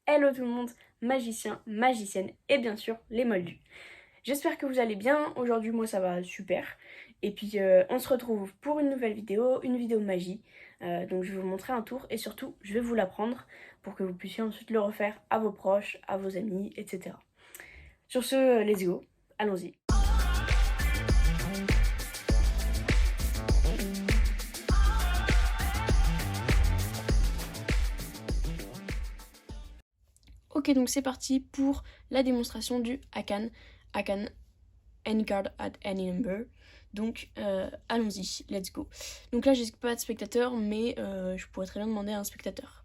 Hello tout le monde, magicien, magicienne et bien sûr les moldus. J'espère que vous allez bien, aujourd'hui moi ça va super. Et puis on se retrouve pour une vidéo magie. Donc je vais vous montrer un tour et surtout je vais vous l'apprendre pour que vous puissiez ensuite le refaire à vos proches, à vos amis, etc. Sur ce, let's go, allons-y. Ok, donc c'est parti pour la démonstration du Akan any card at any number. Donc allons-y, let's go. Donc là j'ai pas de spectateur, mais je pourrais très bien demander à un spectateur.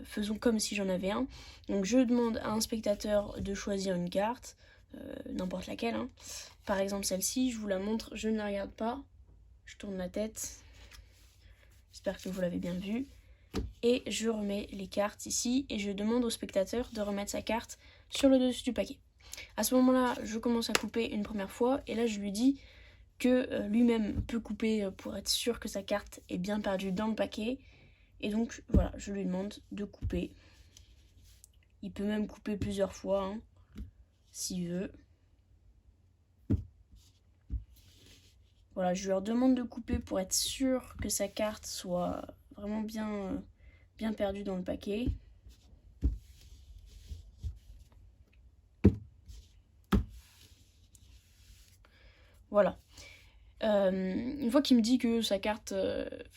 Faisons comme si j'en avais un. Donc je demande à un spectateur de choisir une carte, n'importe laquelle, hein. Par exemple celle-ci, je vous la montre, je ne la regarde pas, je tourne la tête, j'espère que vous l'avez bien vue. Et je remets les cartes ici et je demande au spectateur de remettre sa carte sur le dessus du paquet. À ce moment-là, je commence à couper une première fois et là je lui dis que lui-même peut couper pour être sûr que sa carte est bien perdue dans le paquet. Et donc voilà, je lui demande de couper. Il peut même couper plusieurs fois, hein, s'il veut. Voilà, je leur demande de couper pour être sûr que sa carte soit vraiment bien perdue dans le paquet. Voilà. Une fois qu'il me dit que sa carte,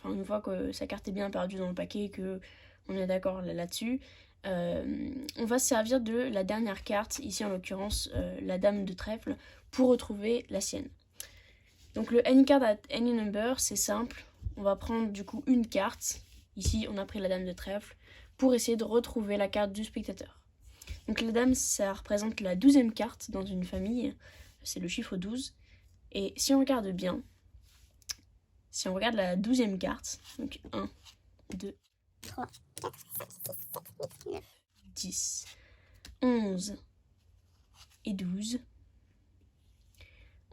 une fois que sa carte est bien perdue dans le paquet, que on est d'accord là-dessus, on va se servir de la dernière carte, ici en l'occurrence la dame de trèfle, pour retrouver la sienne. Donc le any card at any number, c'est simple. On va prendre du coup une carte, ici on a pris la dame de trèfle, pour essayer de retrouver la carte du spectateur. Donc la dame, ça représente la 12e carte dans une famille, c'est le chiffre 12. Et si on regarde bien, si on regarde la 12e carte, donc 1, 2, 3, 4, 5, 6, 7, 8, 9, 10, 11 et 12,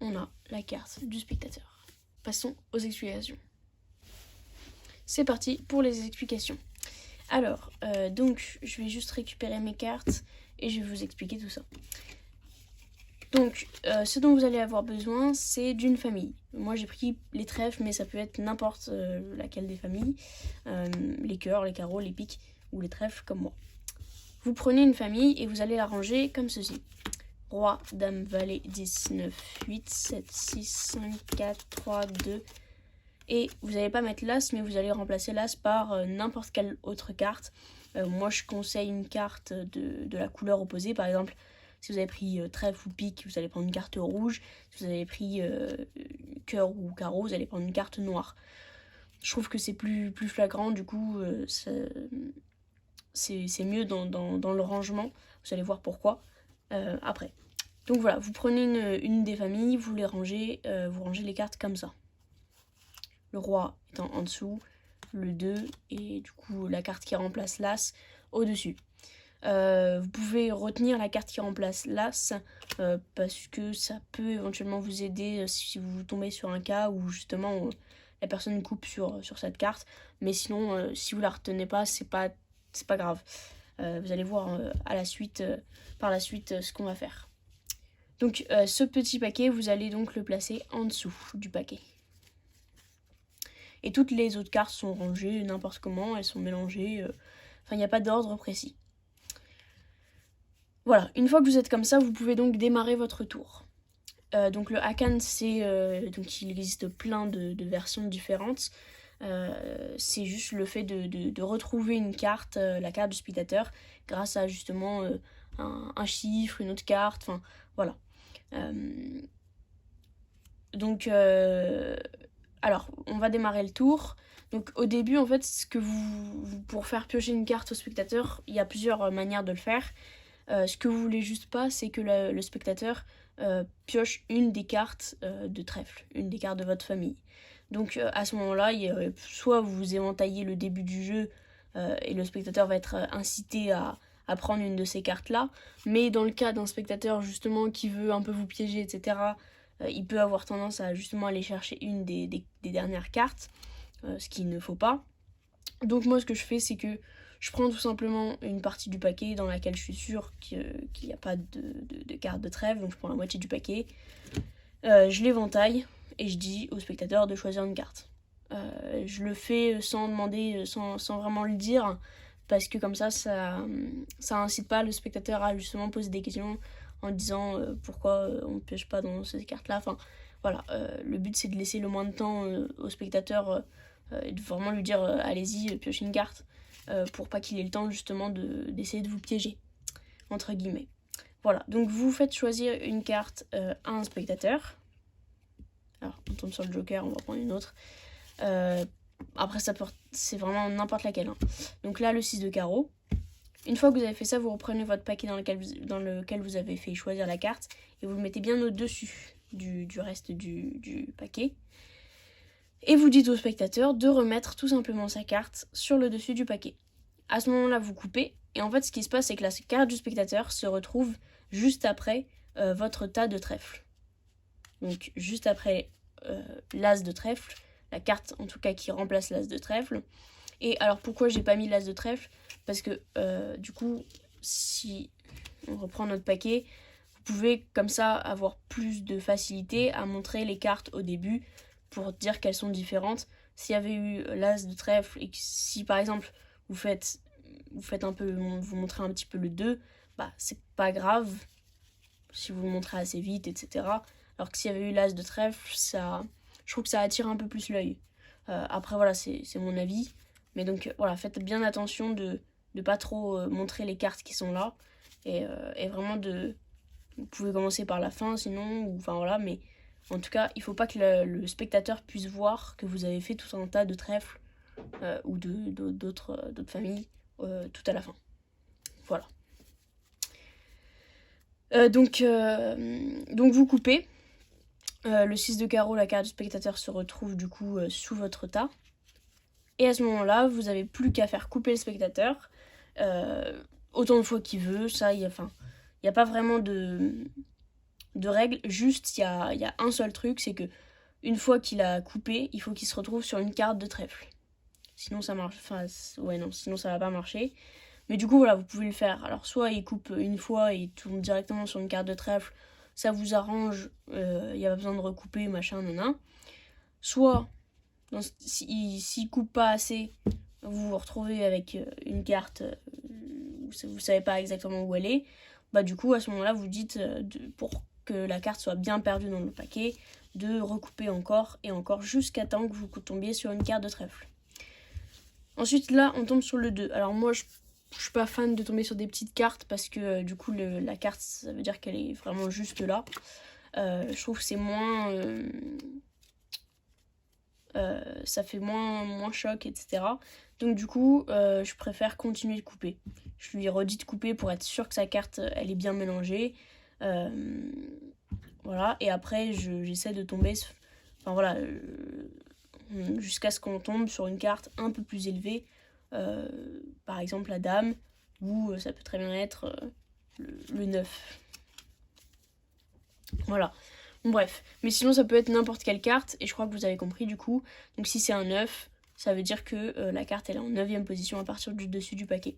on a la carte du spectateur. Passons aux explications. C'est parti pour les explications. Alors, donc, je vais juste récupérer mes cartes et je vais vous expliquer tout ça. Donc, ce dont vous allez avoir besoin, c'est d'une famille. Moi, j'ai pris les trèfles, mais ça peut être n'importe laquelle des familles. Les cœurs, les carreaux, les piques ou les trèfles, comme moi. Vous prenez une famille et vous allez la ranger comme ceci. Roi, dame, valet, 10, 9, 8, 7, 6, 5, 4, 3, 2. Et vous n'allez pas mettre l'as, mais vous allez remplacer l'as par n'importe quelle autre carte. Moi, je conseille une carte de la couleur opposée, par exemple. Si vous avez pris trèfle ou pique, vous allez prendre une carte rouge. Si vous avez pris cœur ou carreau, vous allez prendre une carte noire. Je trouve que c'est plus flagrant, du coup, c'est mieux dans le rangement. Vous allez voir pourquoi après. Donc voilà, vous prenez une des familles, vous les rangez, vous rangez les cartes comme ça. Le roi étant en dessous, le 2 et du coup la carte qui remplace l'as au-dessus. Vous pouvez retenir la carte qui remplace l'as parce que ça peut éventuellement vous aider si vous tombez sur un cas où justement la personne coupe sur cette carte. Mais sinon, si vous la retenez pas, c'est pas grave. Vous allez voir par la suite ce qu'on va faire. Donc ce petit paquet, vous allez donc le placer en dessous du paquet. Et toutes les autres cartes sont rangées n'importe comment, elles sont mélangées. Il n'y a pas d'ordre précis. Voilà, une fois que vous êtes comme ça, vous pouvez donc démarrer votre tour. Donc le Akan, donc il existe plein de versions différentes. C'est juste le fait de retrouver une carte, la carte du spectateur, grâce à justement un chiffre, une autre carte, enfin voilà. Donc alors, on va démarrer le tour. Donc au début, en fait, pour faire piocher une carte au spectateur, il y a plusieurs manières de le faire. Ce que vous voulez juste pas, c'est que le spectateur pioche une des cartes de trèfle, une des cartes de votre famille. Donc à ce moment-là, soit vous éventaillez le début du jeu et le spectateur va être incité à prendre une de ces cartes-là. Mais dans le cas d'un spectateur justement qui veut un peu vous piéger, etc., il peut avoir tendance à justement aller chercher une des dernières cartes, ce qu'il ne faut pas. Donc moi ce que je fais, c'est que Je prends tout simplement une partie du paquet dans laquelle je suis sûre qu'il n'y a pas de carte de trèfle, donc je prends la moitié du paquet, je l'éventaille et je dis au spectateur de choisir une carte. Je le fais sans demander, sans vraiment le dire, parce que comme ça incite pas le spectateur à justement poser des questions en disant pourquoi on ne pioche pas dans ces cartes-là. Enfin, voilà, le but c'est de laisser le moins de temps au spectateur et de vraiment lui dire allez-y, piochez une carte, pour pas qu'il ait le temps justement d'essayer de vous piéger, entre guillemets. Voilà, donc vous faites choisir une carte à un spectateur. Alors, on tombe sur le joker, on va prendre une autre. Après, c'est vraiment n'importe laquelle. Hein. Donc là, le 6 de carreau. Une fois que vous avez fait ça, vous reprenez votre paquet dans lequel vous avez fait choisir la carte et vous le mettez bien au-dessus du reste du paquet. Et vous dites au spectateur de remettre tout simplement sa carte sur le dessus du paquet. À ce moment-là, vous coupez. Et en fait, ce qui se passe, c'est que la carte du spectateur se retrouve juste après votre tas de trèfle. Donc, juste après l'as de trèfle, la carte en tout cas qui remplace l'as de trèfle. Et alors, pourquoi j'ai pas mis l'as de trèfle ? Parce que du coup, si on reprend notre paquet, vous pouvez comme ça avoir plus de facilité à montrer les cartes au début pour dire qu'elles sont différentes. S'il y avait eu l'as de trèfle et que si par exemple vous faites un peu, vous montrez un petit peu le 2, bah c'est pas grave si vous le montrez assez vite, etc. Alors que s'il y avait eu l'as de trèfle, je trouve que ça attire un peu plus l'œil. Après voilà, c'est mon avis. Mais donc voilà, faites bien attention de pas trop montrer les cartes qui sont là. Et vraiment vous pouvez commencer par la fin sinon, ou enfin voilà, mais en tout cas, il faut pas que le spectateur puisse voir que vous avez fait tout un tas de trèfles ou d'autres familles tout à la fin. Voilà. Donc vous coupez. Le 6 de carreau, la carte du spectateur se retrouve du coup sous votre tas. Et à ce moment-là, vous n'avez plus qu'à faire couper le spectateur autant de fois qu'il veut. Ça, il n'y a pas vraiment de règles. Juste, il y a un seul truc, c'est que une fois qu'il a coupé, il faut qu'il se retrouve sur une carte de trèfle. Sinon, ça marche. Enfin, sinon ça va pas marcher. Mais du coup, voilà, vous pouvez le faire. Alors, soit il coupe une fois et il tourne directement sur une carte de trèfle, ça vous arrange, il n'y a pas besoin de recouper, machin, nana. Soit, s'il coupe pas assez, vous vous retrouvez avec une carte, vous savez pas exactement où elle est. Bah, du coup, à ce moment-là, vous dites, pour que la carte soit bien perdue dans le paquet, de recouper encore et encore jusqu'à temps que vous tombiez sur une carte de trèfle. Ensuite, là, on tombe sur le 2. Alors moi, je suis pas fan de tomber sur des petites cartes parce que du coup, la carte, ça veut dire qu'elle est vraiment juste là. Je trouve que c'est moins... ça fait moins choc, etc. Donc du coup, je préfère continuer de couper. Je lui redis de couper pour être sûr que sa carte, elle est bien mélangée. Voilà, et après, j'essaie de tomber... Enfin voilà... jusqu'à ce qu'on tombe sur une carte un peu plus élevée, par exemple la dame, ou ça peut très bien être le 9. Voilà. Bon, bref. Mais sinon, ça peut être n'importe quelle carte, et je crois que vous avez compris du coup. Donc si c'est un 9, ça veut dire que la carte elle est en 9e position à partir du dessus du paquet.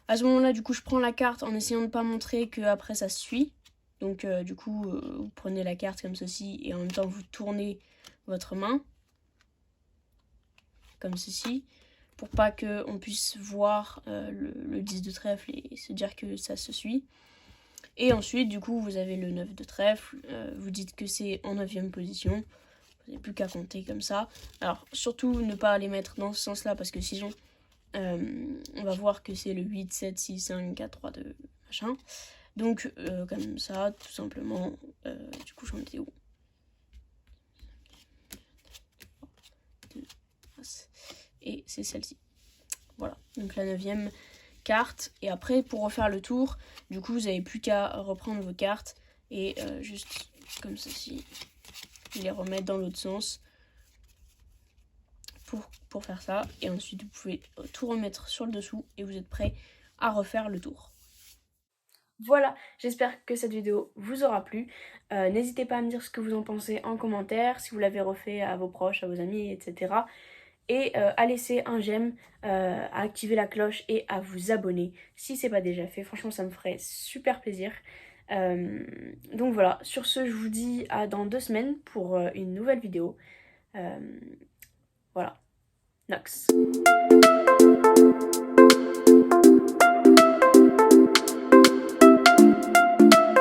À ce moment-là, du coup, je prends la carte en essayant de ne pas montrer qu'après ça se suit. Donc du coup, vous prenez la carte comme ceci, et en même temps, vous tournez votre main. Comme ceci, pour pas qu'on puisse voir le 10 de trèfle et se dire que ça se suit. Et ensuite, du coup, vous avez le 9 de trèfle, vous dites que c'est en 9e position, vous n'avez plus qu'à compter comme ça. Alors, surtout, ne pas les mettre dans ce sens-là, parce que sinon, on va voir que c'est le 8, 7, 6, 5, 4, 3, 2, machin. Donc, comme ça, tout simplement, du coup, j'en étais où ? Et c'est celle-ci. Voilà, donc la 9e carte. Et après, pour refaire le tour, du coup, vous n'avez plus qu'à reprendre vos cartes et juste comme ceci, les remettre dans l'autre sens pour faire ça. Et ensuite, vous pouvez tout remettre sur le dessous et vous êtes prêt à refaire le tour. Voilà, j'espère que cette vidéo vous aura plu. N'hésitez pas à me dire ce que vous en pensez en commentaire, si vous l'avez refait à vos proches, à vos amis, etc. et à laisser un j'aime, à activer la cloche et à vous abonner si c'est pas déjà fait. Franchement, ça me ferait super plaisir. Donc voilà, sur ce, je vous dis à dans 2 semaines pour une nouvelle vidéo. Voilà, Nox.